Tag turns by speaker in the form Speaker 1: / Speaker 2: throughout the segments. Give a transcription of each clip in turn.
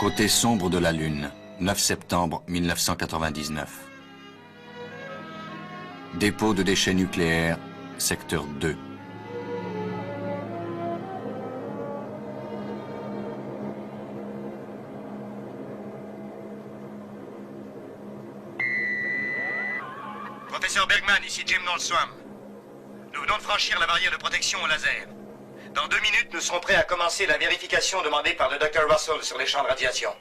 Speaker 1: Côté sombre de la Lune, 9 septembre 1999. Dépôt de déchets nucléaires, secteur 2.
Speaker 2: Professeur Bergman, ici Jim Nolswam. Nous venons de franchir la barrière de protection au laser. Dans 2 minutes, nous serons prêts à commencer la vérification demandée par le Dr. Russell sur les champs de radiation.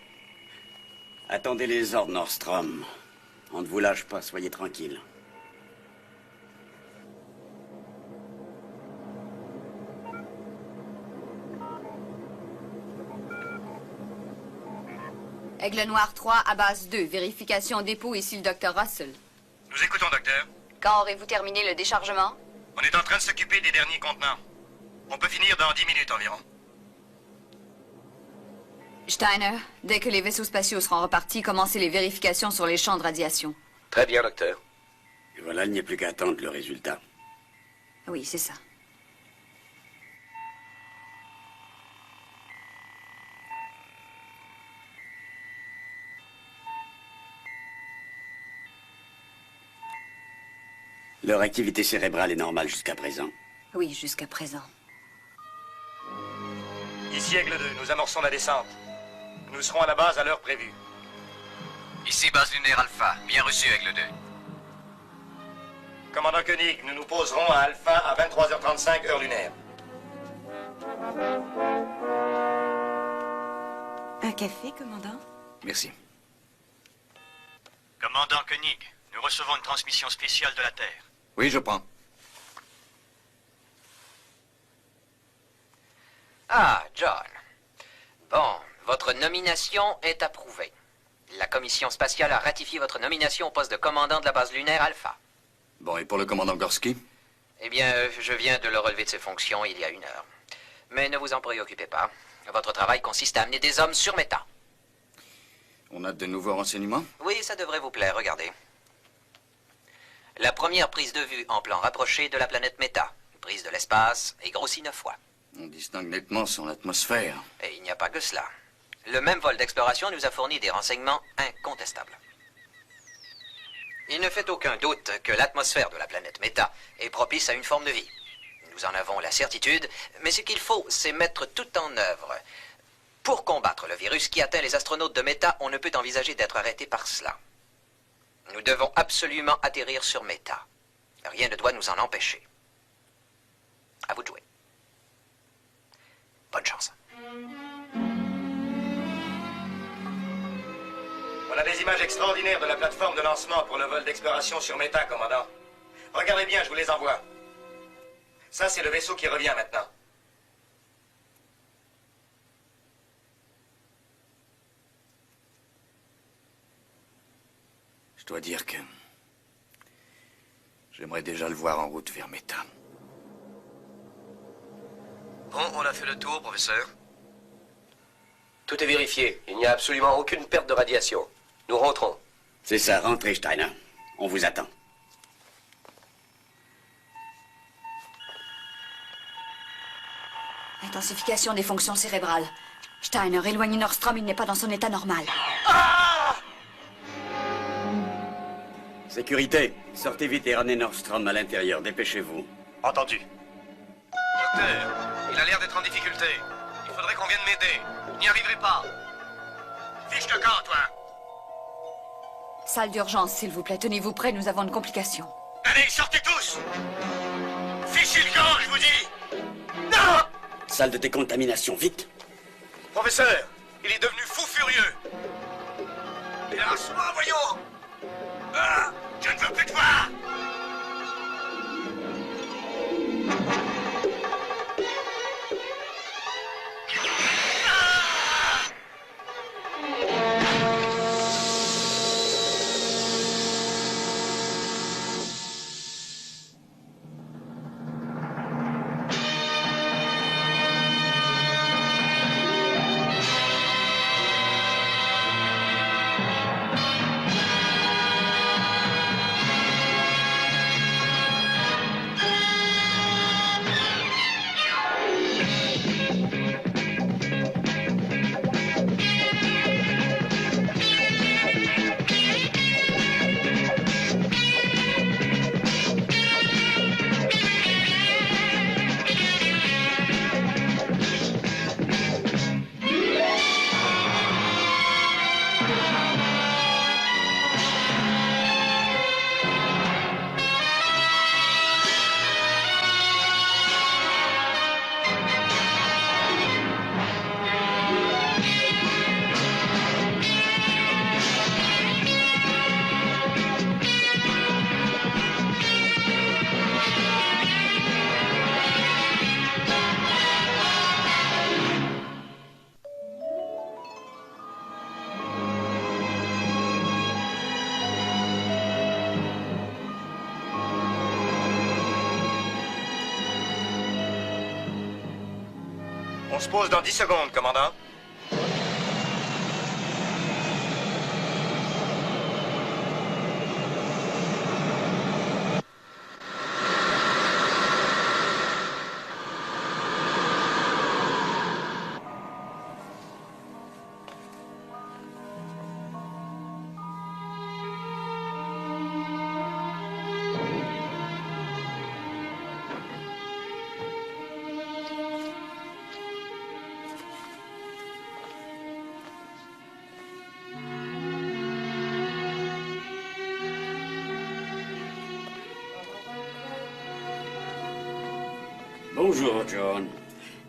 Speaker 3: Attendez les ordres, Nordstrom. On ne vous lâche pas, soyez tranquille.
Speaker 4: Aigle Noir 3 à base 2. Vérification dépôt, ici le Dr. Russell.
Speaker 2: Nous écoutons, docteur.
Speaker 4: Quand aurez-vous terminé le déchargement?
Speaker 2: On est en train de s'occuper des derniers contenants. On peut finir dans 10 minutes environ.
Speaker 4: Steiner, dès que les vaisseaux spatiaux seront repartis, commencez les vérifications sur les champs de radiation.
Speaker 2: Très bien, docteur.
Speaker 3: Et voilà, il n'y a plus qu'à attendre le résultat.
Speaker 4: Oui, c'est ça.
Speaker 3: Leur activité cérébrale est normale jusqu'à présent.
Speaker 4: Oui, jusqu'à présent.
Speaker 2: Ici Aigle 2, nous amorçons la descente. Nous serons à la base à l'heure prévue.
Speaker 5: Ici base lunaire Alpha. Bien reçu, Aigle 2.
Speaker 2: Commandant Koenig, nous nous poserons à Alpha à 23h35, heure lunaire.
Speaker 6: Un café, commandant?
Speaker 1: Merci.
Speaker 7: Commandant Koenig, nous recevons une transmission spéciale de la Terre.
Speaker 1: Oui, je prends.
Speaker 5: Ah, John. Bon, votre nomination est approuvée. La commission spatiale a ratifié votre nomination au poste de commandant de la base lunaire Alpha.
Speaker 1: Bon, et pour le commandant Gorski?
Speaker 5: Eh bien, je viens de le relever de ses fonctions il y a 1 heure. Mais ne vous en préoccupez pas. Votre travail consiste à amener des hommes sur Méta.
Speaker 1: On a de nouveaux renseignements?
Speaker 5: Oui, ça devrait vous plaire, regardez. La première prise de vue en plan rapproché de la planète Méta. Prise de l'espace et grossie 9 fois.
Speaker 1: On distingue nettement son atmosphère.
Speaker 5: Et il n'y a pas que cela. Le même vol d'exploration nous a fourni des renseignements incontestables. Il ne fait aucun doute que l'atmosphère de la planète Méta est propice à une forme de vie. Nous en avons la certitude, mais ce qu'il faut, c'est mettre tout en œuvre. Pour combattre le virus qui atteint les astronautes de Méta, on ne peut envisager d'être arrêté par cela. Nous devons absolument atterrir sur Méta. Rien ne doit nous en empêcher. À vous de jouer. Bonne chance.
Speaker 2: On a des images extraordinaires de la plateforme de lancement pour le vol d'exploration sur Méta, commandant. Regardez bien, je vous les envoie. Ça, c'est le vaisseau qui revient maintenant.
Speaker 1: Je dois dire que... j'aimerais déjà le voir en route vers Méta.
Speaker 7: Bon, on a fait le tour, professeur.
Speaker 8: Tout est vérifié. Il n'y a absolument aucune perte de radiation. Nous rentrons.
Speaker 3: C'est ça, rentrez, Steiner. On vous attend.
Speaker 4: Intensification des fonctions cérébrales. Steiner, éloignez Nordstrom, il n'est pas dans son état normal.
Speaker 3: Sécurité, sortez vite et ramenez Nordstrom à l'intérieur. Dépêchez-vous.
Speaker 2: Entendu.
Speaker 7: Docteur, il a l'air d'être en difficulté. Il faudrait qu'on vienne m'aider. Je n'y arriverai pas.
Speaker 2: Fiche de camp, toi.
Speaker 4: Salle d'urgence, s'il vous plaît. Tenez-vous prêts, nous avons une complication.
Speaker 2: Allez, sortez tous. Fichez le camp, je vous dis. Non!
Speaker 3: Salle de décontamination, vite.
Speaker 2: Professeur, il est devenu fou furieux. Lâche-moi, voyons. Ah, je ne veux plus de toi. se pose dans 10 secondes, commandant.
Speaker 3: Bonjour, John.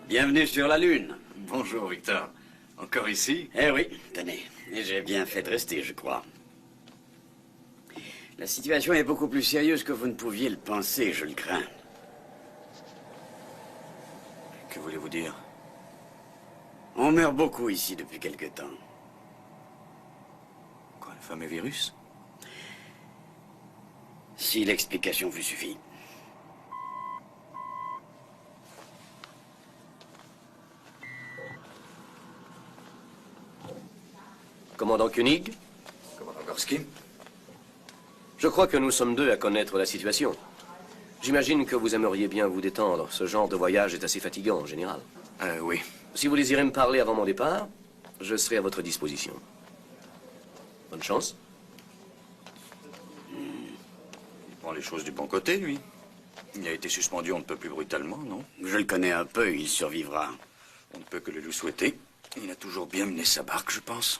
Speaker 3: Bienvenue sur la Lune.
Speaker 1: Bonjour, Victor. Encore ici?
Speaker 3: Eh oui, tenez. Et j'ai bien fait de rester, je crois. La situation est beaucoup plus sérieuse que vous ne pouviez le penser, je le crains.
Speaker 1: Que voulez-vous dire?
Speaker 3: On meurt beaucoup ici depuis quelque temps.
Speaker 1: Quoi, le fameux virus?
Speaker 3: Si l'explication vous suffit.
Speaker 8: Commandant Koenig,
Speaker 1: Commandant Gorski?
Speaker 8: je crois que nous sommes deux à connaître la situation. J'imagine que vous aimeriez bien vous détendre. Ce genre de voyage est assez fatigant en général.
Speaker 1: Oui.
Speaker 8: Si vous désirez me parler avant mon départ, je serai à votre disposition. Bonne chance.
Speaker 1: Il prend les choses du bon côté, lui. Il a été suspendu on ne peut plus brutalement, non?
Speaker 3: Je le connais un peu, il survivra.
Speaker 1: On ne peut que le lui souhaiter. Il a toujours bien mené sa barque, je pense.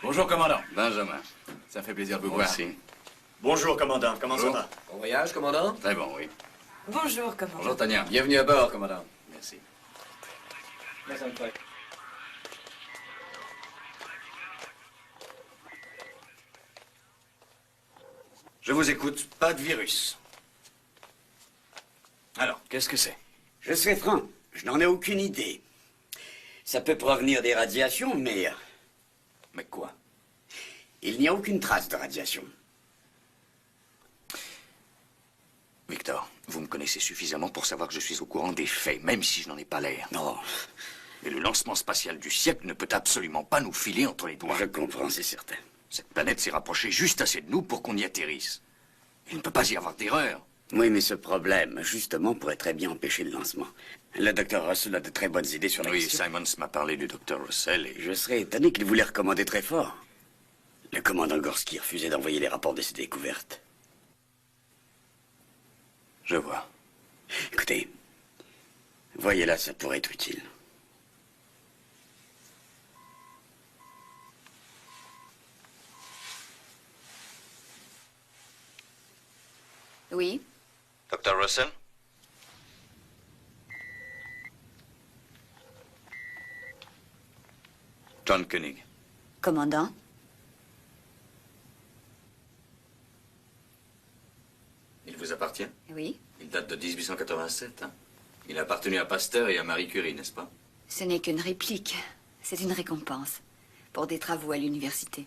Speaker 9: Bonjour, commandant.
Speaker 1: Benjamin.
Speaker 9: Ça fait plaisir de vous voir.
Speaker 1: Merci.
Speaker 9: Bonjour, commandant. Comment ça va?
Speaker 8: Bon voyage, commandant.
Speaker 1: Très bon, oui.
Speaker 6: Bonjour, commandant.
Speaker 1: Bonjour, Tania.
Speaker 9: Bienvenue à bord, commandant.
Speaker 1: Merci. Je vous écoute. Pas de virus. Alors, qu'est-ce que c'est?
Speaker 3: Je serai franc, je n'en ai aucune idée. Ça peut provenir des radiations, mais
Speaker 1: Mais quoi?
Speaker 3: il n'y a aucune trace de radiation.
Speaker 1: Victor, vous me connaissez suffisamment pour savoir que je suis au courant des faits, même si je n'en ai pas l'air.
Speaker 3: Non,
Speaker 1: Et le lancement spatial du siècle ne peut absolument pas nous filer entre les doigts.
Speaker 3: je comprends, c'est certain.
Speaker 1: Cette planète s'est rapprochée juste assez de nous pour qu'on y atterrisse. Il ne peut pas y avoir d'erreur.
Speaker 3: Oui, mais ce problème, justement, pourrait très bien empêcher le lancement. Le docteur Russell a de très bonnes idées sur la
Speaker 1: Oui,
Speaker 3: question.
Speaker 1: Simons m'a parlé du docteur Russell et...
Speaker 3: Je serais étonné qu'il voulait recommander très fort. Le commandant Gorski refusait d'envoyer les rapports de ses découvertes.
Speaker 1: Je vois.
Speaker 3: Écoutez, voyez là, ça pourrait être utile.
Speaker 4: Oui?
Speaker 1: Docteur Russell? John Koenig.
Speaker 4: Commandant?
Speaker 1: Il vous appartient?
Speaker 4: Oui?
Speaker 1: Il date de 1887, hein? Il a appartenu à Pasteur et à Marie Curie, n'est-ce pas?
Speaker 4: Ce n'est qu'une réplique. C'est une récompense pour des travaux à l'université.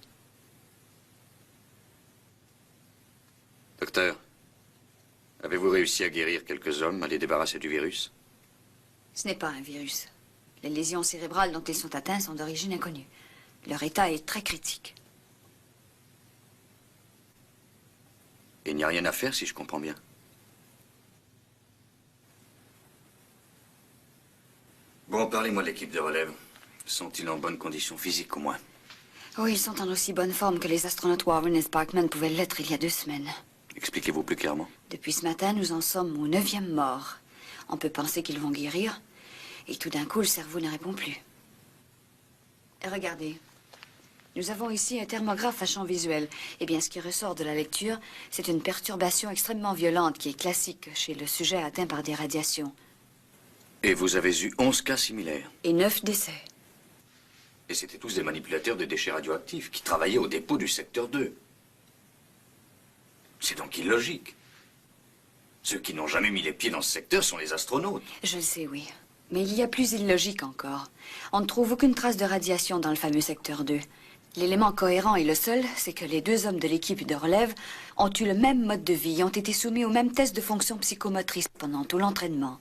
Speaker 1: Docteur, avez-vous réussi à guérir quelques hommes, à les débarrasser du virus?
Speaker 4: Ce n'est pas un virus. Les lésions cérébrales dont ils sont atteints sont d'origine inconnue. Leur état est très critique.
Speaker 1: Il n'y a rien à faire, si je comprends bien. Bon, parlez-moi de l'équipe de relève. Sont-ils en bonne condition physique, au moins?
Speaker 4: Oui, ils sont en aussi bonne forme que les astronautes Warren et Sparkman pouvaient l'être il y a 2 semaines.
Speaker 1: Expliquez-vous plus clairement.
Speaker 4: Depuis ce matin, nous en sommes au 9e mort. On peut penser qu'ils vont guérir, et tout d'un coup, le cerveau ne répond plus. Et regardez. Nous avons ici un thermographe à champ visuel. Eh bien, ce qui ressort de la lecture, c'est une perturbation extrêmement violente qui est classique chez le sujet atteint par des radiations.
Speaker 1: Et vous avez eu 11 cas similaires.
Speaker 4: Et 9 décès.
Speaker 1: Et c'était tous des manipulateurs de déchets radioactifs qui travaillaient au dépôt du secteur 2. C'est donc illogique. Ceux qui n'ont jamais mis les pieds dans ce secteur sont les astronautes.
Speaker 4: Je le sais, oui. Mais il y a plus illogique encore. On ne trouve aucune trace de radiation dans le fameux secteur 2. L'élément cohérent et le seul, c'est que les 2 hommes de l'équipe de relève ont eu le même mode de vie, ont été soumis au même test de fonction psychomotrice pendant tout l'entraînement.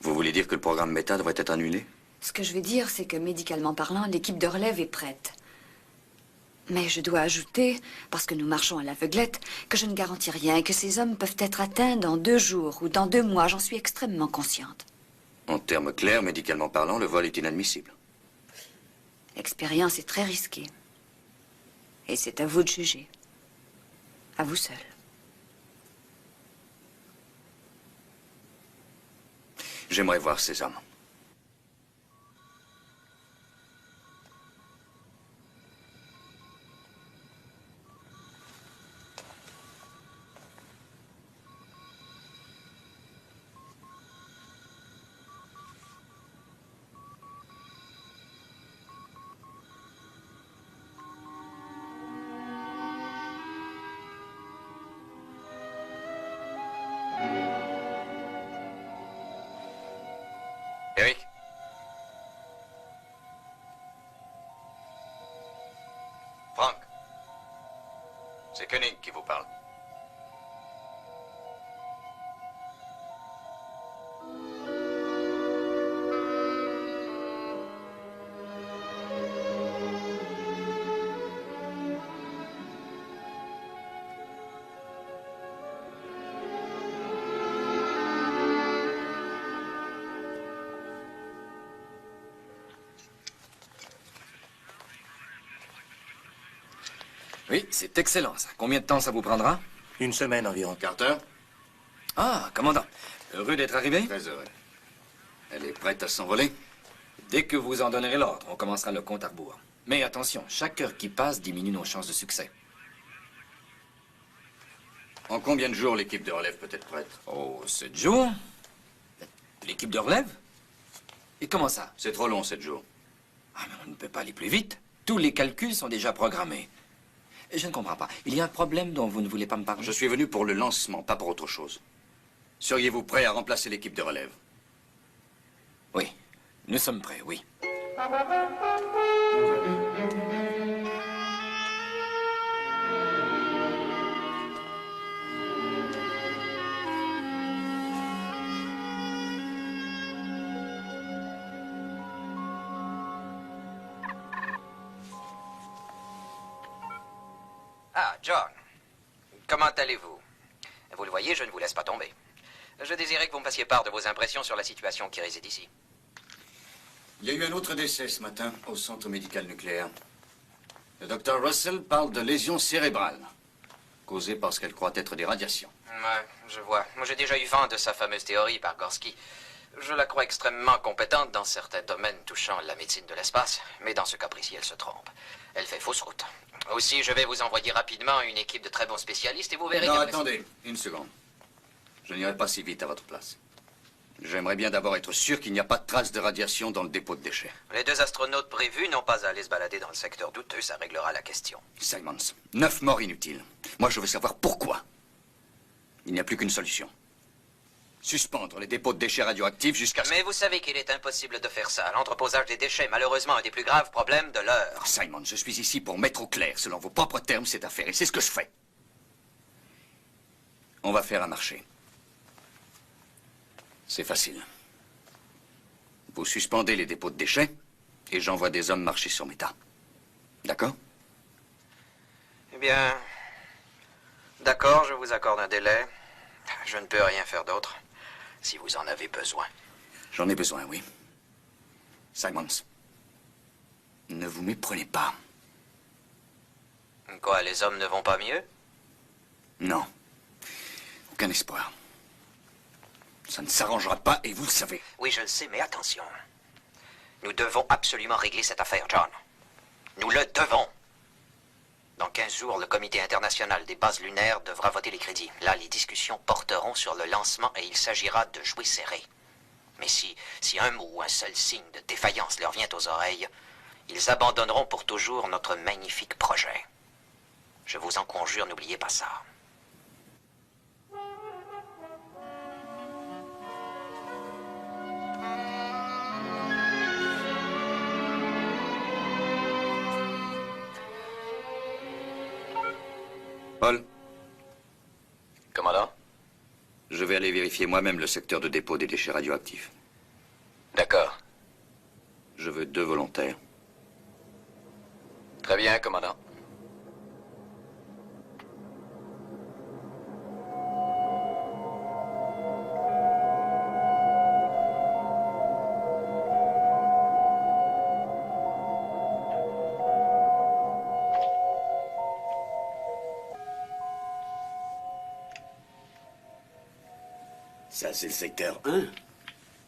Speaker 1: Vous voulez dire que le programme Méta devrait être annulé?
Speaker 4: Ce que je veux dire, c'est que médicalement parlant, l'équipe de relève est prête. Mais je dois ajouter, parce que nous marchons à l'aveuglette, que je ne garantis rien et que ces hommes peuvent être atteints dans 2 jours ou dans 2 mois. J'en suis extrêmement consciente.
Speaker 1: En termes clairs, médicalement parlant, le vol est inadmissible.
Speaker 4: L'expérience est très risquée. Et c'est à vous de juger. À vous seul.
Speaker 1: J'aimerais voir ces hommes.
Speaker 5: Eric?
Speaker 1: Frank, c'est Koenig qui vous parle.
Speaker 10: Oui, c'est excellent, ça. Combien de temps ça vous prendra?
Speaker 9: 1 semaine environ.
Speaker 1: Carter?
Speaker 10: Ah, commandant. Heureux d'être arrivé?
Speaker 1: Très heureux. Elle est prête à s'envoler?
Speaker 10: Dès que vous en donnerez l'ordre, on commencera le compte à rebours. Mais attention, chaque heure qui passe diminue nos chances de succès.
Speaker 1: En combien de jours l'équipe de relève peut être prête?
Speaker 10: Oh, 7 jours? L'équipe de relève? Et comment ça?
Speaker 1: C'est trop long, 7 jours.
Speaker 10: Ah, mais on ne peut pas aller plus vite. Tous les calculs sont déjà programmés. Je ne comprends pas. Il y a un problème dont vous ne voulez pas me parler?
Speaker 1: Je suis venu pour le lancement, pas pour autre chose. Seriez-vous prêt à remplacer l'équipe de relève?
Speaker 10: Oui, nous sommes prêts, oui.
Speaker 5: Ah, John. Comment allez-vous? Vous le voyez, je ne vous laisse pas tomber. Je désirais que vous me fassiez part de vos impressions sur la situation qui réside ici.
Speaker 1: Il y a eu un autre décès ce matin au centre médical nucléaire. Le docteur Russell parle de lésions cérébrales, causées par ce qu'elle croit être des radiations.
Speaker 5: Ouais, je vois. Moi, j'ai déjà eu vent de sa fameuse théorie par Gorski. Je la crois extrêmement compétente dans certains domaines touchant la médecine de l'espace, mais dans ce cas précis, elle se trompe. Elle fait fausse route. Aussi, je vais vous envoyer rapidement une équipe de très bons spécialistes et vous verrez...
Speaker 1: Non,
Speaker 5: qu'après-
Speaker 1: attendez, une seconde. Je n'irai pas si vite à votre place. J'aimerais bien d'abord être sûr qu'il n'y a pas de traces de radiation dans le dépôt de déchets.
Speaker 5: Les 2 astronautes prévus n'ont pas à aller se balader dans le secteur douteux, ça réglera la question.
Speaker 1: Simons, 9 morts inutiles. Moi, je veux savoir pourquoi. Il n'y a plus qu'une solution. Suspendre les dépôts de déchets radioactifs jusqu'à...
Speaker 5: Mais vous savez qu'il est impossible de faire ça. L'entreposage des déchets, malheureusement, un des plus graves problèmes de l'heure.
Speaker 1: Simon, je suis ici pour mettre au clair, selon vos propres termes, cette affaire, et c'est ce que je fais. On va faire un marché. C'est facile. Vous suspendez les dépôts de déchets, et j'envoie des hommes marcher sur Méta. D'accord?
Speaker 5: Eh bien... D'accord, je vous accorde un délai. Je ne peux rien faire d'autre, si vous en avez besoin.
Speaker 1: J'en ai besoin, oui. Simons, ne vous méprenez pas.
Speaker 5: Quoi, les hommes ne vont pas mieux?
Speaker 1: Non. Aucun espoir. Ça ne s'arrangera pas, et vous le savez.
Speaker 5: Oui, je le sais, mais attention. Nous devons absolument régler cette affaire, John. Nous le devons. Dans 15 jours, le comité international des bases lunaires devra voter les crédits. Là, les discussions porteront sur le lancement et il s'agira de jouer serré. Mais si un mot ou un seul signe de défaillance leur vient aux oreilles, ils abandonneront pour toujours notre magnifique projet. Je vous en conjure, n'oubliez pas ça.
Speaker 1: Paul,
Speaker 5: Commandant?
Speaker 1: je vais aller vérifier moi-même le secteur de dépôt des déchets radioactifs.
Speaker 5: D'accord.
Speaker 1: Je veux 2 volontaires.
Speaker 5: Très bien, commandant.
Speaker 3: Ça, c'est le secteur 1.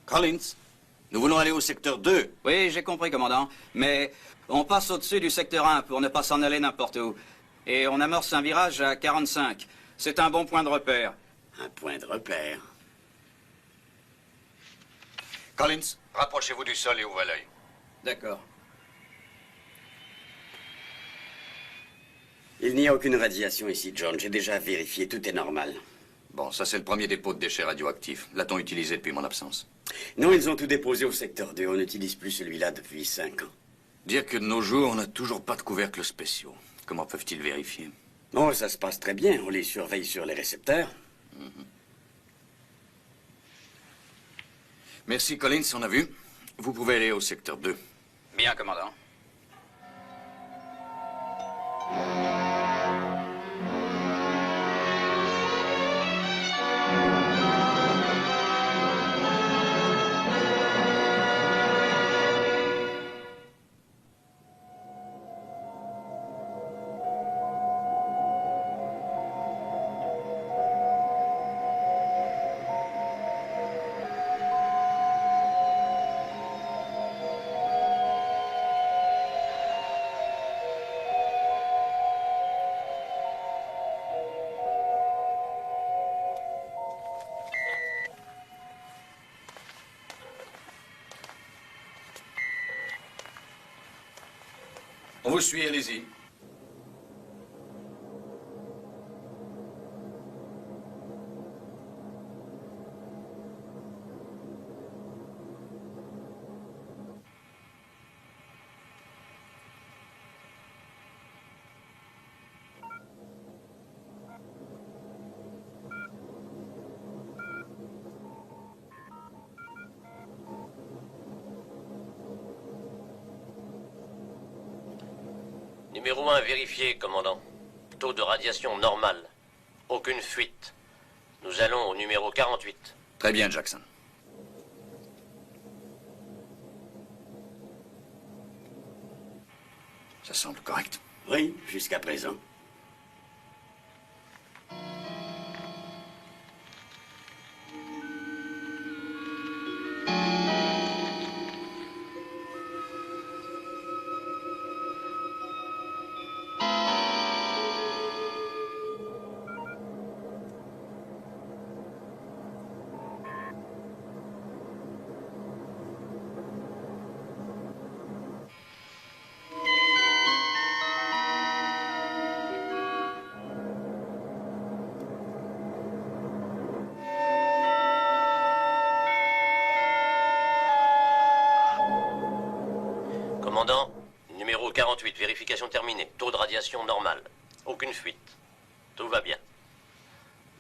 Speaker 1: Collins, nous voulons aller au secteur 2.
Speaker 11: Oui, j'ai compris, commandant. Mais on passe au-dessus du secteur 1 pour ne pas s'en aller n'importe où. Et on amorce un virage à 45. C'est un bon point de repère.
Speaker 3: Un point de repère.
Speaker 1: Collins, rapprochez-vous du sol et ouvrez l'œil.
Speaker 11: D'accord.
Speaker 3: Il n'y a aucune radiation ici, John. J'ai déjà vérifié, tout est normal.
Speaker 1: Bon, ça c'est le premier dépôt de déchets radioactifs. L'a-t-on utilisé depuis mon absence?
Speaker 3: Non, ils ont tout déposé au secteur 2. On n'utilise plus celui-là depuis 5 ans.
Speaker 1: Dire que de nos jours, on n'a toujours pas de couvercles spéciaux. Comment peuvent-ils vérifier?
Speaker 3: Oh, ça se passe très bien. On les surveille sur les récepteurs.
Speaker 1: Merci, Collins, on a vu. Vous pouvez aller au secteur 2.
Speaker 11: Bien, commandant.
Speaker 1: On vous suit, allez-y.
Speaker 12: Numéro 1 vérifié, commandant. Taux de radiation normal. Aucune fuite. Nous allons au numéro 48.
Speaker 1: Très bien, Jackson. Ça semble correct.
Speaker 3: Oui, jusqu'à présent.
Speaker 12: Commandant, numéro 48, vérification terminée. Taux de radiation normal. Aucune fuite. Tout va bien.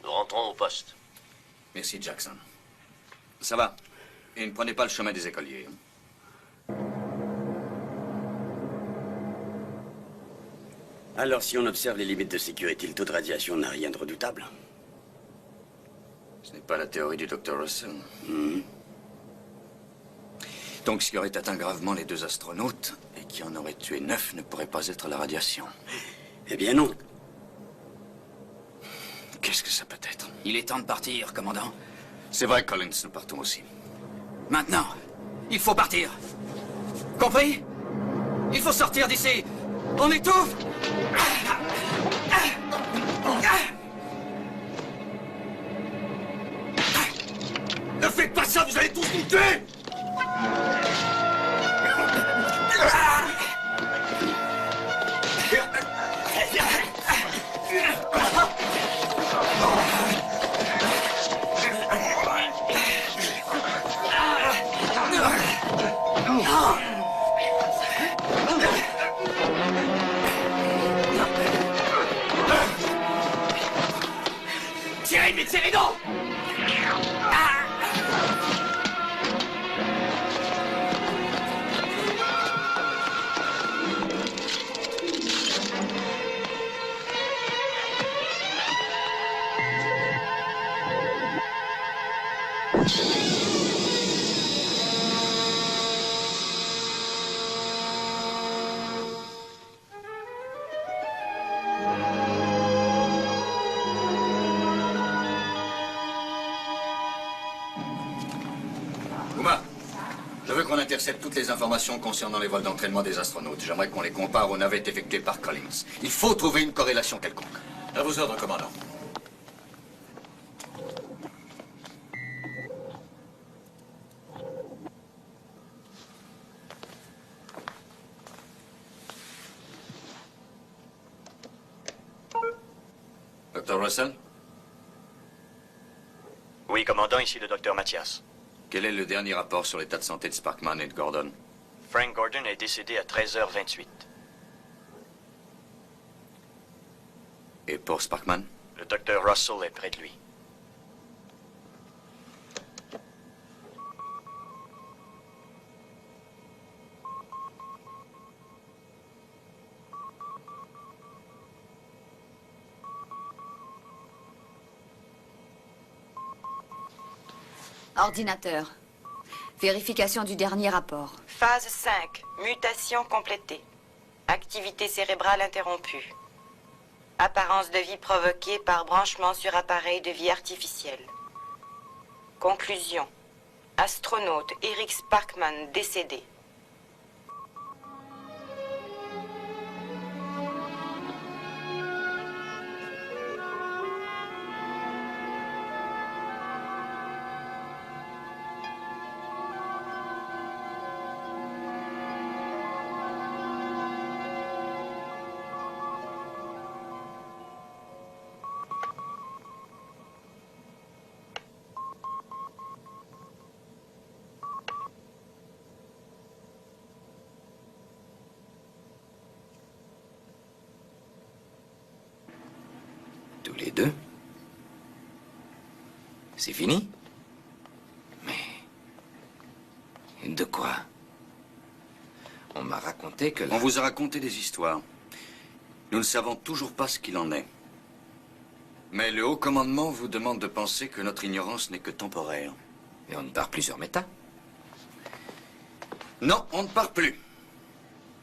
Speaker 12: Nous rentrons au poste.
Speaker 1: Merci, Jackson. Ça va. Et ne prenez pas le chemin des écoliers.
Speaker 3: Alors, si on observe les limites de sécurité, le taux de radiation n'a rien de redoutable.
Speaker 1: Ce n'est pas la théorie du Dr. Russell. Donc, ce qui aurait atteint gravement les 2 astronautes et qui en aurait tué 9 ne pourrait pas être la radiation.
Speaker 3: Eh bien, non.
Speaker 1: Qu'est-ce que ça peut être?
Speaker 11: Il est temps de partir, commandant.
Speaker 1: C'est vrai, Collins, nous partons aussi.
Speaker 11: Maintenant, il faut partir. Compris? Il faut sortir d'ici. On étouffe.
Speaker 1: Ne faites pas ça, vous allez tous nous tuer!
Speaker 11: Tirez, mais tirez donc!
Speaker 1: Uma, je veux qu'on intercepte toutes les informations concernant les vols d'entraînement des astronautes. J'aimerais qu'on les compare aux navettes effectuées par Collins. Il faut trouver une corrélation quelconque.
Speaker 9: À vos ordres, commandant.
Speaker 1: Dr. Russell?
Speaker 2: Oui, commandant, ici le docteur Mathias.
Speaker 1: Quel est le dernier rapport sur l'état de santé de Sparkman et de Gordon?
Speaker 2: Frank Gordon est décédé à 13h28.
Speaker 1: Et pour Sparkman?
Speaker 2: Le docteur Russell est près de lui.
Speaker 4: Ordinateur. Vérification du dernier rapport.
Speaker 6: Phase 5. Mutation complétée. Activité cérébrale interrompue. Apparence de vie provoquée par branchement sur appareil de vie artificielle. Conclusion. Astronaute Eric Sparkman décédé.
Speaker 10: Tous les deux. C'est fini? Mais... de quoi? On m'a raconté que...
Speaker 1: On vous a raconté des histoires. Nous ne savons toujours pas ce qu'il en est. Mais le haut commandement vous demande de penser que notre ignorance n'est que temporaire.
Speaker 10: Et on ne part plus sur Méta?
Speaker 1: Non, on ne part plus.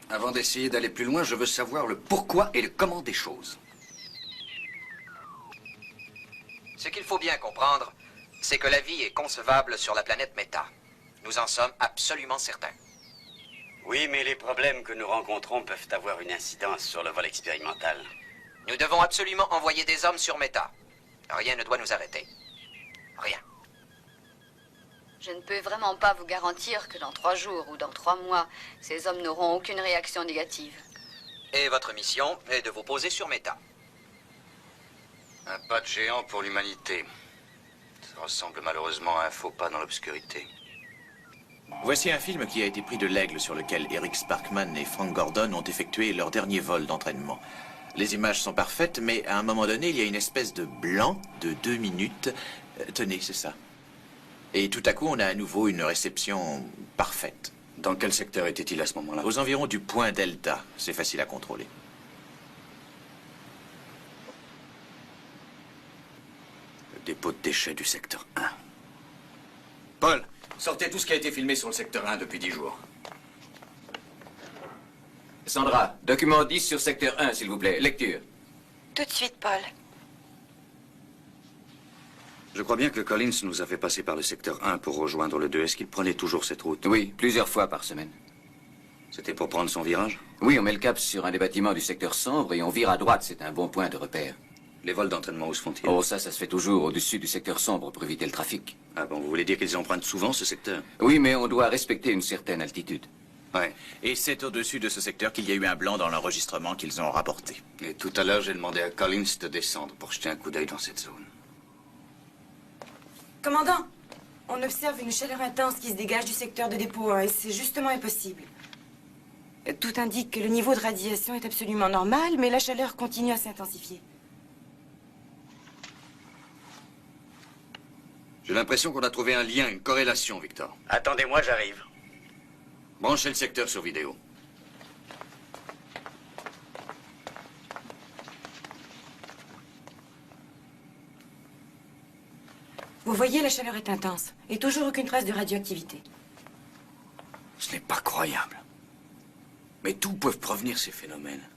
Speaker 1: Avant d'essayer d'aller plus loin, je veux savoir le pourquoi et le comment des choses.
Speaker 5: Ce qu'il faut bien comprendre, c'est que la vie est concevable sur la planète Méta. Nous en sommes absolument certains.
Speaker 3: Oui, mais les problèmes que nous rencontrons peuvent avoir une incidence sur le vol expérimental.
Speaker 5: Nous devons absolument envoyer des hommes sur Méta. Rien ne doit nous arrêter. Rien.
Speaker 4: Je ne peux vraiment pas vous garantir que dans 3 jours ou dans 3 mois, ces hommes n'auront aucune réaction négative.
Speaker 5: Et votre mission est de vous poser sur Méta.
Speaker 1: Un pas de géant pour l'humanité. Ça ressemble malheureusement à un faux pas dans l'obscurité.
Speaker 9: Voici un film qui a été pris de l'Aigle sur lequel Eric Sparkman et Frank Gordon ont effectué leur dernier vol d'entraînement. Les images sont parfaites, mais à un moment donné, il y a une espèce de blanc de 2 minutes. Tenez, c'est ça. Et tout à coup, on a à nouveau une réception parfaite.
Speaker 1: Dans quel secteur était-il à ce moment-là?
Speaker 9: Aux environs du point Delta. C'est facile à contrôler.
Speaker 1: Le dépôt de déchets du secteur 1.
Speaker 9: Paul,
Speaker 1: sortez tout ce qui a été filmé sur le secteur 1 depuis 10 jours.
Speaker 10: Sandra, document 10 sur secteur 1, s'il vous plaît. Lecture.
Speaker 6: Tout de suite, Paul.
Speaker 1: Je crois bien que Collins nous a fait passer par le secteur 1 pour rejoindre le 2. Est-ce qu'il prenait toujours cette route?
Speaker 10: Oui, plusieurs fois par semaine.
Speaker 1: C'était pour prendre son virage?
Speaker 10: Oui, on met le cap sur un des bâtiments du secteur sombre et on vire à droite. C'est un bon point de repère.
Speaker 1: Les vols d'entraînement, où se font-ils?
Speaker 10: Oh, ça se fait toujours au-dessus du secteur sombre pour éviter le trafic.
Speaker 1: Ah bon, vous voulez dire qu'ils empruntent souvent ce secteur?
Speaker 10: Oui, mais on doit respecter une certaine altitude.
Speaker 1: Ouais.
Speaker 9: Et c'est au-dessus de ce secteur qu'il y a eu un blanc dans l'enregistrement qu'ils ont rapporté.
Speaker 1: Et tout à l'heure, j'ai demandé à Collins de descendre pour jeter un coup d'œil dans cette zone.
Speaker 6: Commandant, on observe une chaleur intense qui se dégage du secteur de dépôt 1 et c'est justement impossible. Tout indique que le niveau de radiation est absolument normal, mais la chaleur continue à s'intensifier.
Speaker 1: J'ai l'impression qu'on a trouvé un lien, une corrélation, Victor.
Speaker 3: Attendez-moi, j'arrive.
Speaker 1: Branchez le secteur sur vidéo.
Speaker 6: Vous voyez, la chaleur est intense. Et toujours aucune trace de radioactivité.
Speaker 1: Ce n'est pas croyable. Mais d'où peuvent provenir ces phénomènes?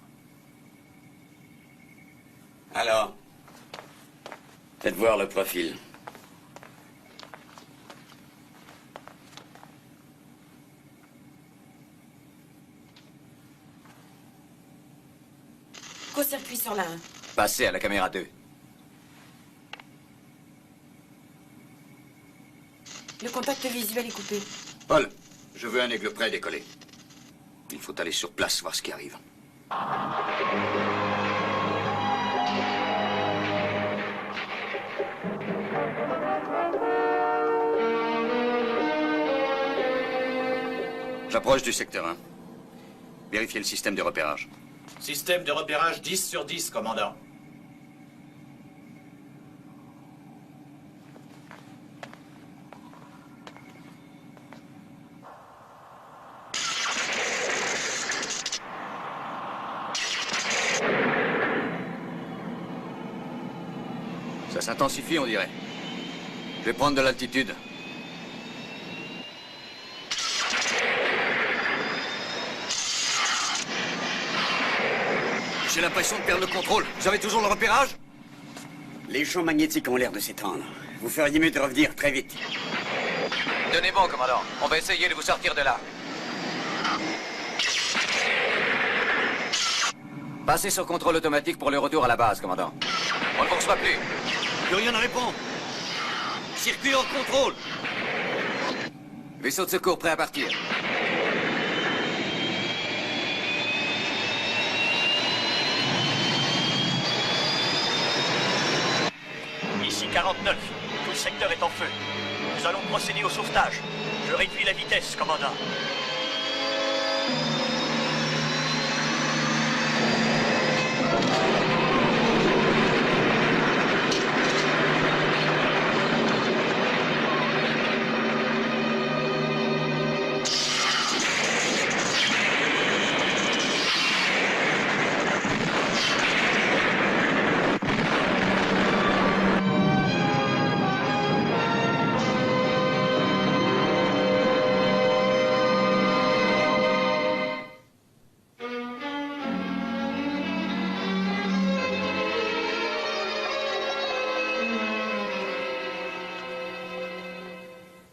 Speaker 3: Alors, faites voir le profil.
Speaker 6: Court-circuit sur la 1.
Speaker 10: Passez à la caméra 2.
Speaker 6: Le contact visuel est coupé.
Speaker 1: Paul, je veux un aigle prêt à décoller. Il faut aller sur place, voir ce qui arrive. J'approche du secteur 1. Vérifiez le système de repérage.
Speaker 9: Système de repérage 10 sur 10, commandant.
Speaker 1: Ça s'intensifie, on dirait. Je vais prendre de l'altitude. J'ai l'impression de perdre le contrôle. Vous avez toujours le repérage?
Speaker 3: Les champs magnétiques ont l'air de s'étendre. Vous feriez mieux de revenir très vite.
Speaker 5: Tenez bon, commandant. On va essayer de vous sortir de là.
Speaker 10: Passez sur contrôle automatique pour le retour à la base, commandant.
Speaker 5: On ne vous reçoit plus.
Speaker 1: Plus rien ne répond. Circuit hors contrôle.
Speaker 10: Vaisseau de secours prêt à partir.
Speaker 13: Ici 49. Tout le secteur est en feu. Nous allons procéder au sauvetage. Je réduis la vitesse, commandant.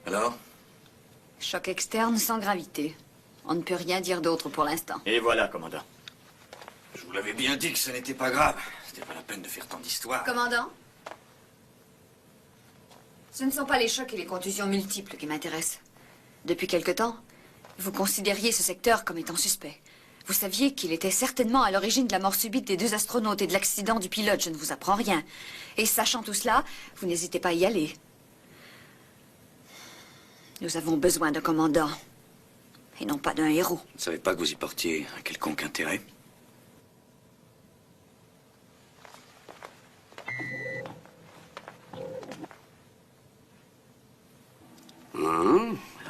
Speaker 1: Alors?
Speaker 4: Choc externe sans gravité. On ne peut rien dire d'autre pour l'instant.
Speaker 3: Et voilà, commandant.
Speaker 1: Je vous l'avais bien dit que ce n'était pas grave. C'était pas la peine de faire tant d'histoires.
Speaker 4: Commandant? Ce ne sont pas les chocs et les contusions multiples qui m'intéressent. Depuis quelque temps, vous considériez ce secteur comme étant suspect. Vous saviez qu'il était certainement à l'origine de la mort subite des 2 astronautes et de l'accident du pilote, je ne vous apprends rien. Et sachant tout cela, vous n'hésitez pas à y aller. Nous avons besoin d'un commandant, et non pas d'un héros.
Speaker 1: Je ne savais pas que vous y portiez un quelconque intérêt.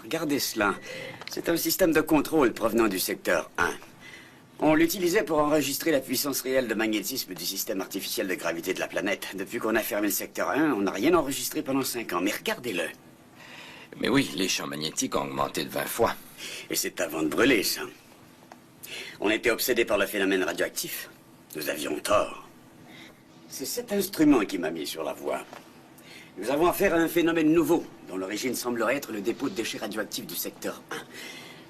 Speaker 3: Regardez cela. C'est un système de contrôle provenant du secteur 1. On l'utilisait pour enregistrer la puissance réelle de magnétisme du système artificiel de gravité de la planète. Depuis qu'on a fermé le secteur 1, on n'a rien enregistré pendant 5 ans. Mais regardez-le.
Speaker 10: Mais oui, les champs magnétiques ont augmenté de 20 fois.
Speaker 3: Et c'est avant de brûler, ça. On était obsédés par le phénomène radioactif. Nous avions tort. C'est cet instrument qui m'a mis sur la voie. Nous avons affaire à un phénomène nouveau, dont l'origine semblerait être le dépôt de déchets radioactifs du secteur 1.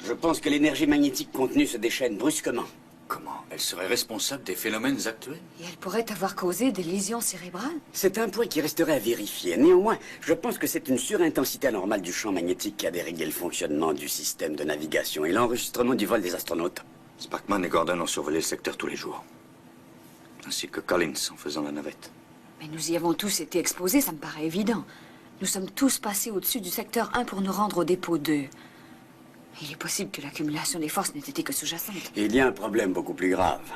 Speaker 3: Je pense que l'énergie magnétique contenue se déchaîne brusquement.
Speaker 1: Comment? Elle serait responsable des phénomènes actuels?
Speaker 4: Et elle pourrait avoir causé des lésions cérébrales?
Speaker 3: C'est un point qui resterait à vérifier. Néanmoins, je pense que c'est une surintensité anormale du champ magnétique qui a déréglé le fonctionnement du système de navigation et l'enregistrement du vol des astronautes.
Speaker 1: Sparkman et Gordon ont survolé le secteur tous les jours. Ainsi que Collins en faisant la navette.
Speaker 4: Mais nous y avons tous été exposés, ça me paraît évident. Nous sommes tous passés au-dessus du secteur 1 pour nous rendre au dépôt 2. Il est possible que l'accumulation des forces n'ait été que sous-jacente.
Speaker 3: Il y a un problème beaucoup plus grave.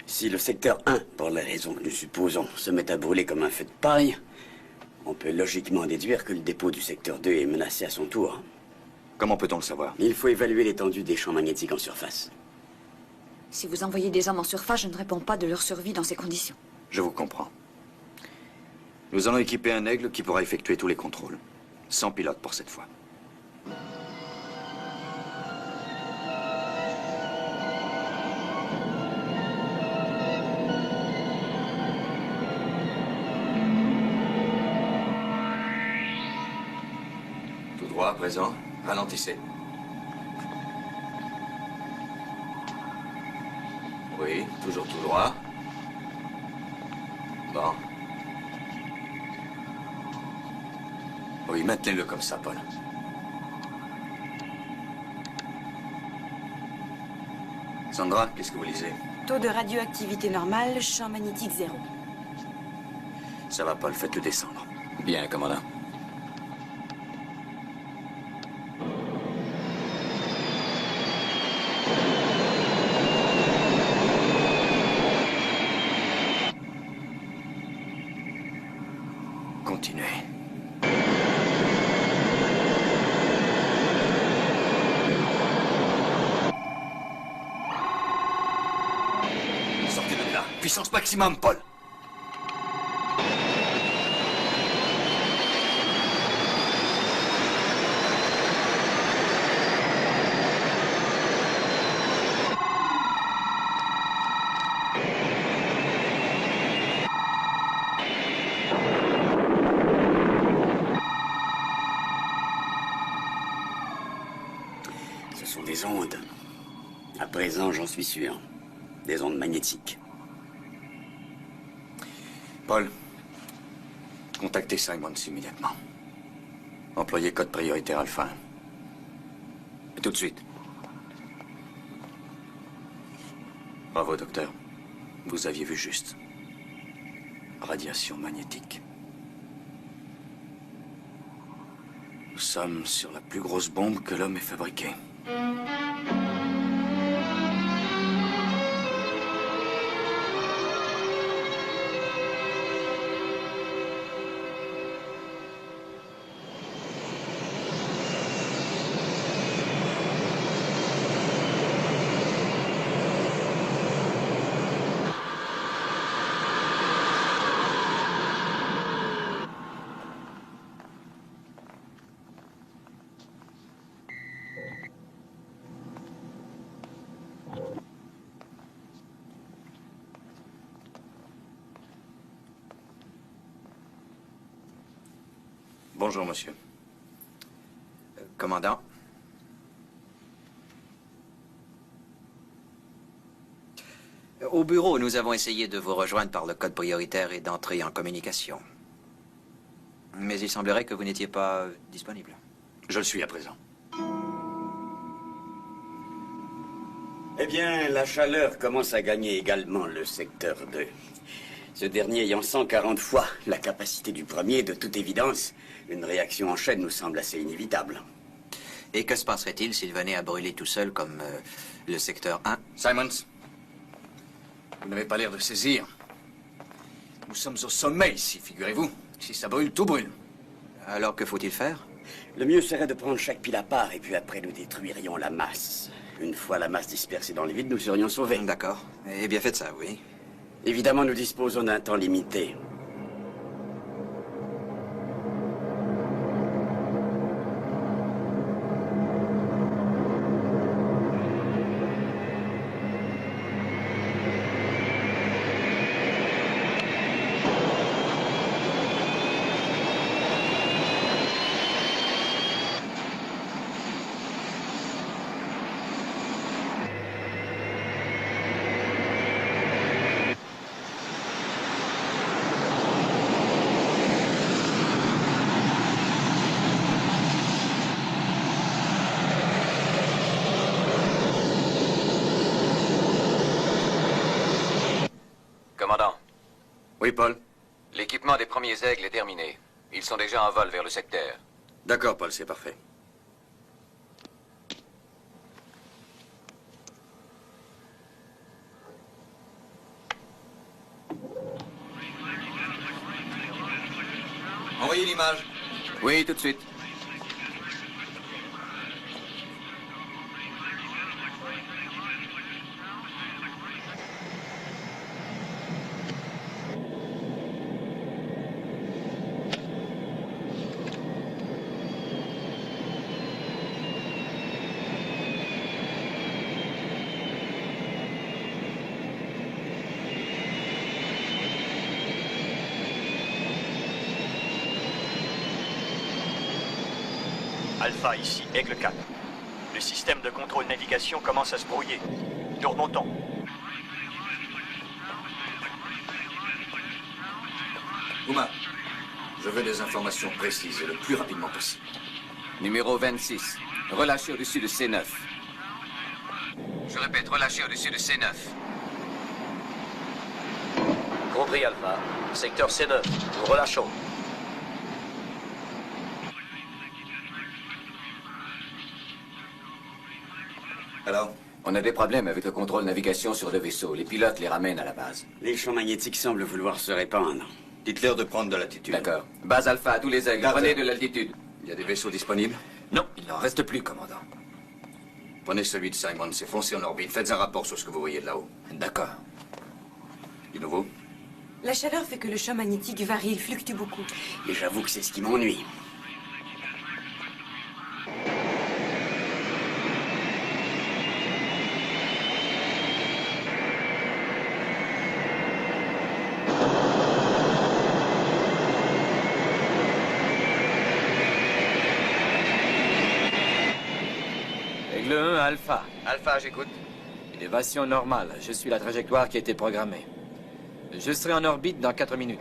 Speaker 3: Si le secteur 1, pour les raisons que nous supposons, se met à brûler comme un feu de paille, on peut logiquement déduire que le dépôt du secteur 2 est menacé à son tour.
Speaker 1: Comment peut-on le savoir?
Speaker 3: Il faut évaluer l'étendue des champs magnétiques en surface.
Speaker 4: Si vous envoyez des hommes en surface, je ne réponds pas de leur survie dans ces conditions.
Speaker 1: Je vous comprends. Nous allons équiper un aigle qui pourra effectuer tous les contrôles. Sans pilote pour cette fois. Tout droit, à présent. Ralentissez. Oui, toujours tout droit. Bon. Oui, maintenez-le comme ça, Paul. Sandra, qu'est-ce que vous lisez?
Speaker 6: Taux de radioactivité normale, champ magnétique 0.
Speaker 1: Ça va, Paul, faites-le descendre. Bien, commandant. Continuez. Sortez de là. Puissance maximum, Paul.
Speaker 3: Ce sont des ondes. À présent, j'en suis sûr. Des ondes magnétiques.
Speaker 1: Paul, contactez Simons immédiatement. Employez code prioritaire Alpha 1. Et tout de suite. Bravo, docteur. Vous aviez vu juste. Radiation magnétique. Nous sommes sur la plus grosse bombe que l'homme ait fabriquée. Bonjour, monsieur.
Speaker 5: Commandant. Au bureau, nous avons essayé de vous rejoindre par le code prioritaire et d'entrer en communication. Mais il semblerait que vous n'étiez pas disponible.
Speaker 1: Je le suis à présent.
Speaker 3: Eh bien, la chaleur commence à gagner également le secteur 2. Ce dernier ayant 140 fois la capacité du premier, de toute évidence, une réaction en chaîne nous semble assez inévitable.
Speaker 5: Et que se passerait-il s'il venait à brûler tout seul comme le secteur 1?
Speaker 1: Simons, vous n'avez pas l'air de saisir. Nous sommes au sommet ici, figurez-vous. Si ça brûle, tout brûle.
Speaker 5: Alors que faut-il faire?
Speaker 3: Le mieux serait de prendre chaque pile à part et puis après nous détruirions la masse. Une fois la masse dispersée dans le vide, nous serions sauvés.
Speaker 5: D'accord. Eh bien, faites ça, oui.
Speaker 3: Évidemment, nous disposons d'un temps limité.
Speaker 14: Commandant.
Speaker 1: Oui, Paul?
Speaker 14: L'équipement des premiers aigles est terminé. Ils sont déjà en vol vers le secteur.
Speaker 1: D'accord, Paul, c'est parfait. Envoyez l'image.
Speaker 11: Oui, tout de suite.
Speaker 13: Alpha, ici, Aigle 4. Le système de contrôle navigation commence à se brouiller. Nous remontons.
Speaker 1: Uma, je veux des informations précises et le plus rapidement possible.
Speaker 14: Numéro 26. Relâché au-dessus de C9. Je répète, relâché au-dessus de C9.
Speaker 12: Compris, Alpha. Secteur C9. Nous relâchons.
Speaker 1: Alors?
Speaker 14: On a des problèmes avec le contrôle navigation sur le vaisseau. Les pilotes les ramènent à la base.
Speaker 3: Les champs magnétiques semblent vouloir se répandre.
Speaker 1: Dites-leur de prendre de l'altitude.
Speaker 14: D'accord. Base Alpha, à tous les aigles. Prenez de l'altitude.
Speaker 1: Il y a des vaisseaux disponibles?
Speaker 10: Non, il n'en reste plus, commandant.
Speaker 1: Prenez celui de Simon, c'est foncé en orbite. Faites un rapport sur ce que vous voyez de là-haut.
Speaker 10: D'accord.
Speaker 1: Du nouveau?
Speaker 15: La chaleur fait que le champ magnétique varie, il fluctue beaucoup.
Speaker 3: Et j'avoue que c'est ce qui m'ennuie.
Speaker 10: Aigle 1, Alpha.
Speaker 14: Alpha, j'écoute.
Speaker 10: Élévation normale. Je suis la trajectoire qui a été programmée. Je serai en orbite dans 4 minutes.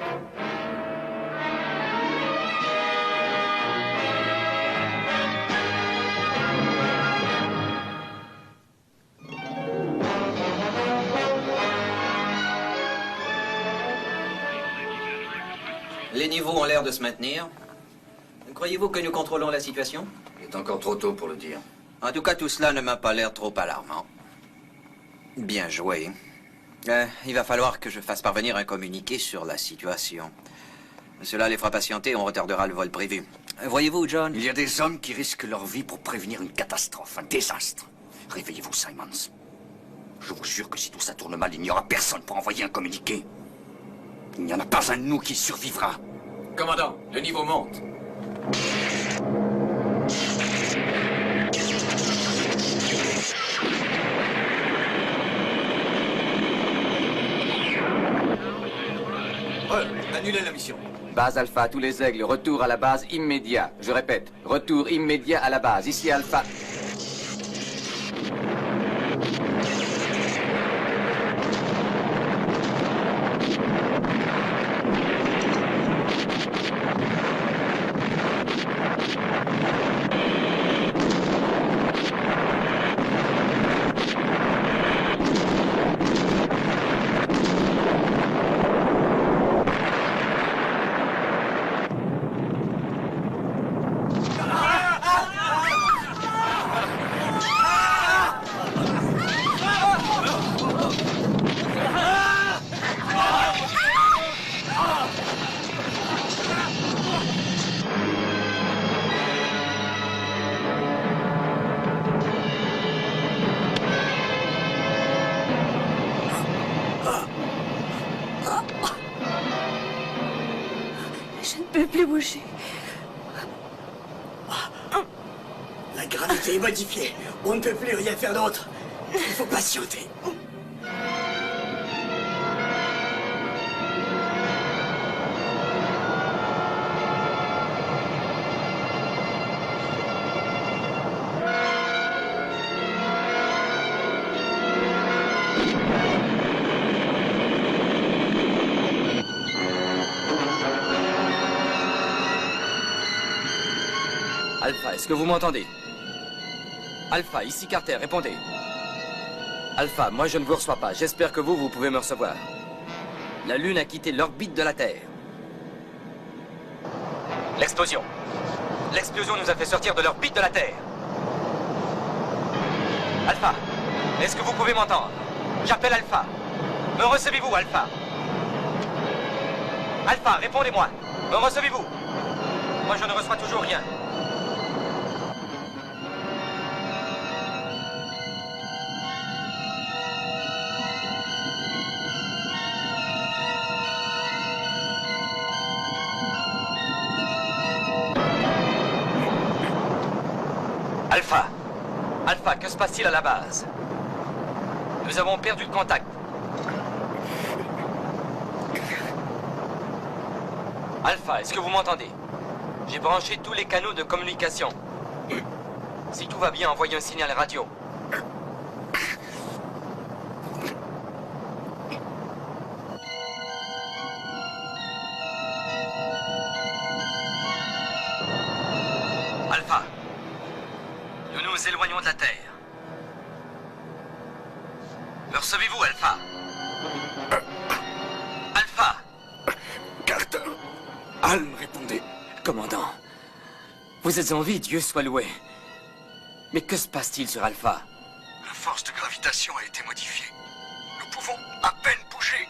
Speaker 5: Les niveaux ont l'air de se maintenir. Croyez-vous que nous contrôlons la situation?
Speaker 1: Il est encore trop tôt pour le dire.
Speaker 5: En tout cas, tout cela ne m'a pas l'air trop alarmant. Bien joué. Il va falloir que je fasse parvenir un communiqué sur la situation. Cela les fera patienter, on retardera le vol prévu. Voyez-vous, John?
Speaker 1: Il y a des hommes qui risquent leur vie pour prévenir une catastrophe, un désastre. Réveillez-vous, Simons. Je vous jure que si tout ça tourne mal, il n'y aura personne pour envoyer un communiqué. Il n'y en a pas un de nous qui survivra.
Speaker 14: Commandant, le niveau monte.
Speaker 1: Annulez la mission.
Speaker 14: Base Alpha, tous les aigles, retour à la base immédiat. Je répète, retour immédiat à la base. Ici Alpha.
Speaker 15: Je ne peux plus bouger.
Speaker 3: La gravité est modifiée. On ne peut plus rien faire d'autre. Il faut patienter.
Speaker 10: Alpha, est-ce que vous m'entendez? Alpha, ici Carter, répondez. Alpha, moi je ne vous reçois pas. J'espère que vous pouvez me recevoir. La Lune a quitté l'orbite de la Terre. L'explosion. L'explosion nous a fait sortir de l'orbite de la Terre. Alpha, est-ce que vous pouvez m'entendre? J'appelle Alpha. Me recevez-vous, Alpha? Alpha, répondez-moi. Me recevez-vous? Moi je ne reçois toujours rien. Alpha. Alpha, que se passe-t-il à la base? Nous avons perdu le contact. Alpha, est-ce que vous m'entendez? J'ai branché tous les canaux de communication. Si tout va bien, envoyez un signal radio. Alpha, nous nous éloignons de la Terre. Me recevez-vous, Alpha? Alpha!
Speaker 1: Carter! Alm, répondez.
Speaker 10: Commandant, vous êtes en vie, Dieu soit loué. Mais que se passe-t-il sur Alpha?
Speaker 1: La force de gravitation a été modifiée. Nous pouvons à peine bouger.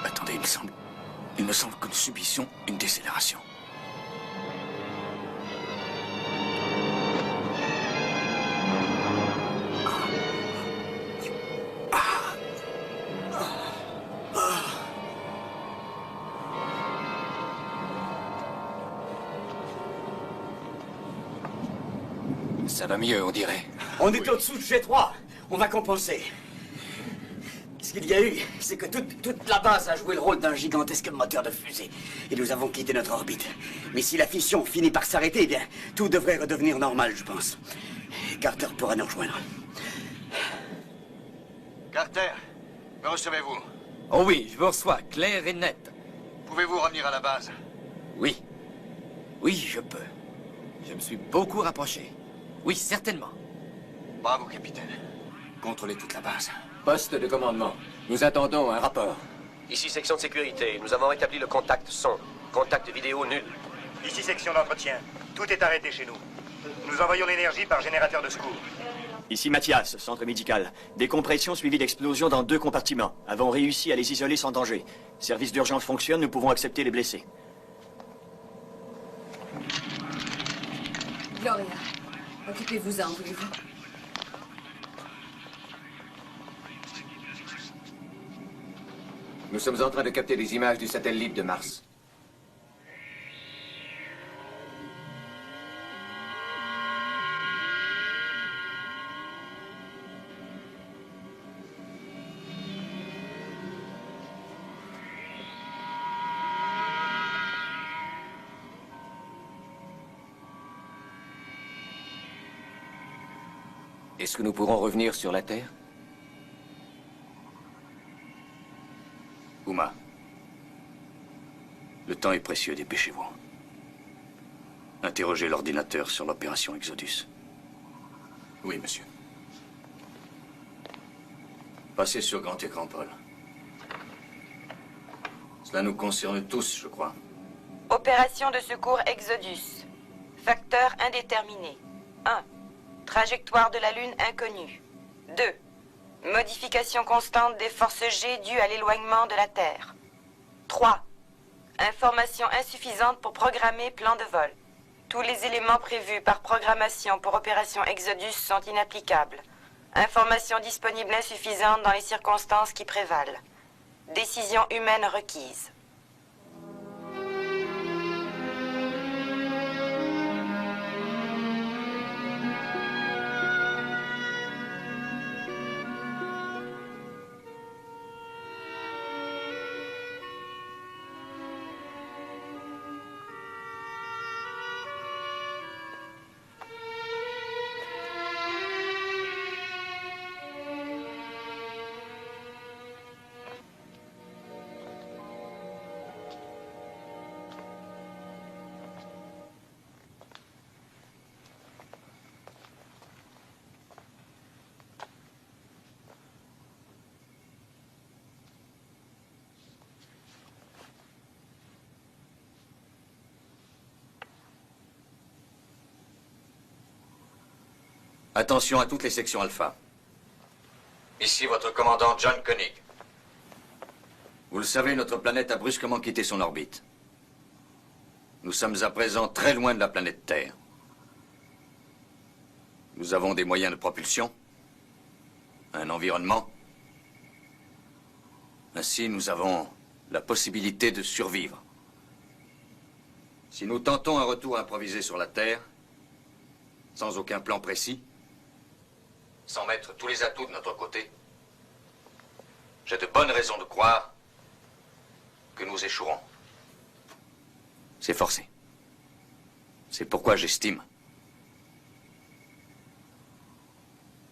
Speaker 1: Attendez, il me semble que nous subissions une décélération.
Speaker 10: Ça va mieux, on dirait.
Speaker 3: On est au-dessous de G3. On va compenser. Ce qu'il y a eu, c'est que toute la base a joué le rôle d'un gigantesque moteur de fusée. Et nous avons quitté notre orbite. Mais si la fission finit par s'arrêter, eh bien, tout devrait redevenir normal, je pense. Et Carter pourra nous rejoindre.
Speaker 2: Carter, me recevez-vous?
Speaker 10: Oh oui, je vous reçois, clair et net.
Speaker 2: Pouvez-vous revenir à la base?
Speaker 10: Oui. Oui, je peux. Je me suis beaucoup rapproché. Oui, certainement.
Speaker 2: Bravo, capitaine.
Speaker 1: Contrôlez toute la base.
Speaker 8: Poste de commandement. Nous attendons un rapport.
Speaker 12: Ici, section de sécurité. Nous avons rétabli le contact son. Contact vidéo nul.
Speaker 2: Ici, section d'entretien. Tout est arrêté chez nous. Nous envoyons l'énergie par générateur de secours.
Speaker 11: Ici Mathias, centre médical. Décompression suivie d'explosion dans 2 compartiments. Avons réussi à les isoler sans danger. Service d'urgence fonctionne, nous pouvons accepter les blessés.
Speaker 4: Gloria, occupez-vous-en, voulez-vous?
Speaker 14: Nous sommes en train de capter des images du satellite de Mars. Est-ce que nous pourrons revenir sur la Terre?
Speaker 1: Uma, le temps est précieux, dépêchez-vous. Interrogez l'ordinateur sur l'opération Exodus. Oui, monsieur. Passez sur grand écran, Paul. Cela nous concerne tous, je crois.
Speaker 6: Opération de secours Exodus. Facteur indéterminé. 1. Trajectoire de la Lune inconnue. 2. Modification constante des forces G dues à l'éloignement de la Terre. 3. Information insuffisante pour programmer plan de vol. Tous les éléments prévus par programmation pour opération Exodus sont inapplicables. Information disponible insuffisante dans les circonstances qui prévalent. Décision humaine requise.
Speaker 1: Attention à toutes les sections alpha. Ici votre commandant John Koenig. Vous le savez, notre planète a brusquement quitté son orbite. Nous sommes à présent très loin de la planète Terre. Nous avons des moyens de propulsion, un environnement. Ainsi, nous avons la possibilité de survivre. Si nous tentons un retour improvisé sur la Terre, sans aucun plan précis, sans mettre tous les atouts de notre côté, j'ai de bonnes raisons de croire que nous échouerons. C'est forcé. C'est pourquoi j'estime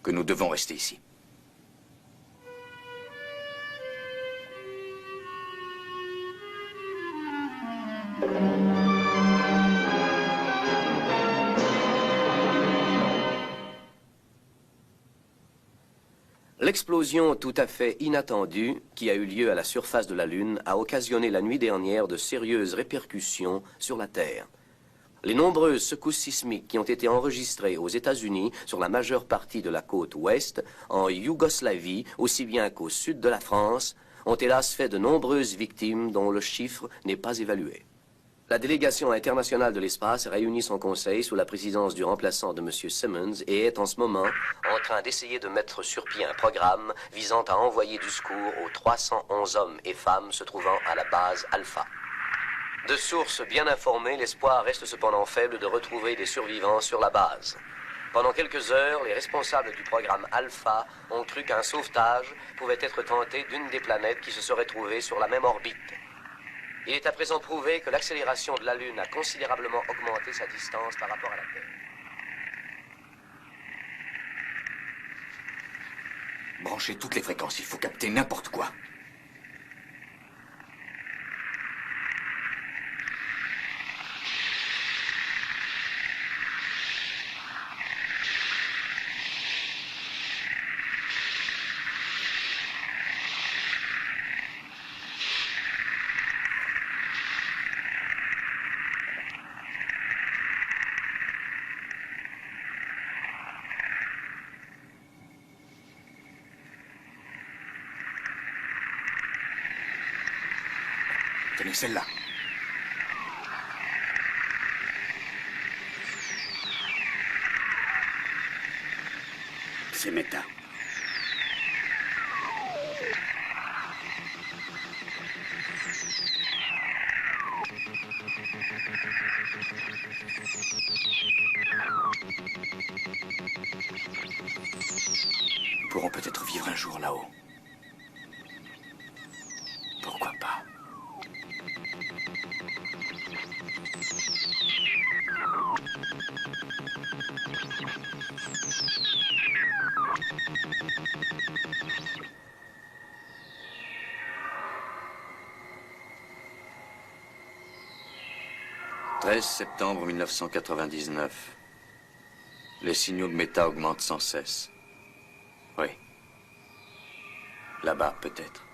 Speaker 1: que nous devons rester ici.
Speaker 8: L'explosion tout à fait inattendue qui a eu lieu à la surface de la Lune a occasionné la nuit dernière de sérieuses répercussions sur la Terre. Les nombreuses secousses sismiques qui ont été enregistrées aux États-Unis sur la majeure partie de la côte ouest, en Yougoslavie aussi bien qu'au sud de la France, ont hélas fait de nombreuses victimes dont le chiffre n'est pas évalué. La délégation internationale de l'espace réunit son conseil sous la présidence du remplaçant de M. Simmons et est en ce moment en train d'essayer de mettre sur pied un programme visant à envoyer du secours aux 311 hommes et femmes se trouvant à la base Alpha. De sources bien informées, l'espoir reste cependant faible de retrouver des survivants sur la base. Pendant quelques heures, les responsables du programme Alpha ont cru qu'un sauvetage pouvait être tenté d'une des planètes qui se serait trouvée sur la même orbite. Il est à présent prouvé que l'accélération de la Lune a considérablement augmenté sa distance par rapport à la Terre.
Speaker 1: Branchez toutes les fréquences, il faut capter n'importe quoi. Tenez celle-là.
Speaker 3: C'est Meta.
Speaker 1: Nous pourrons peut-être vivre un jour là-haut. Pourquoi pas? « 13 septembre 1999. Les signaux de Meta augmentent sans cesse. Oui. Là-bas, peut-être.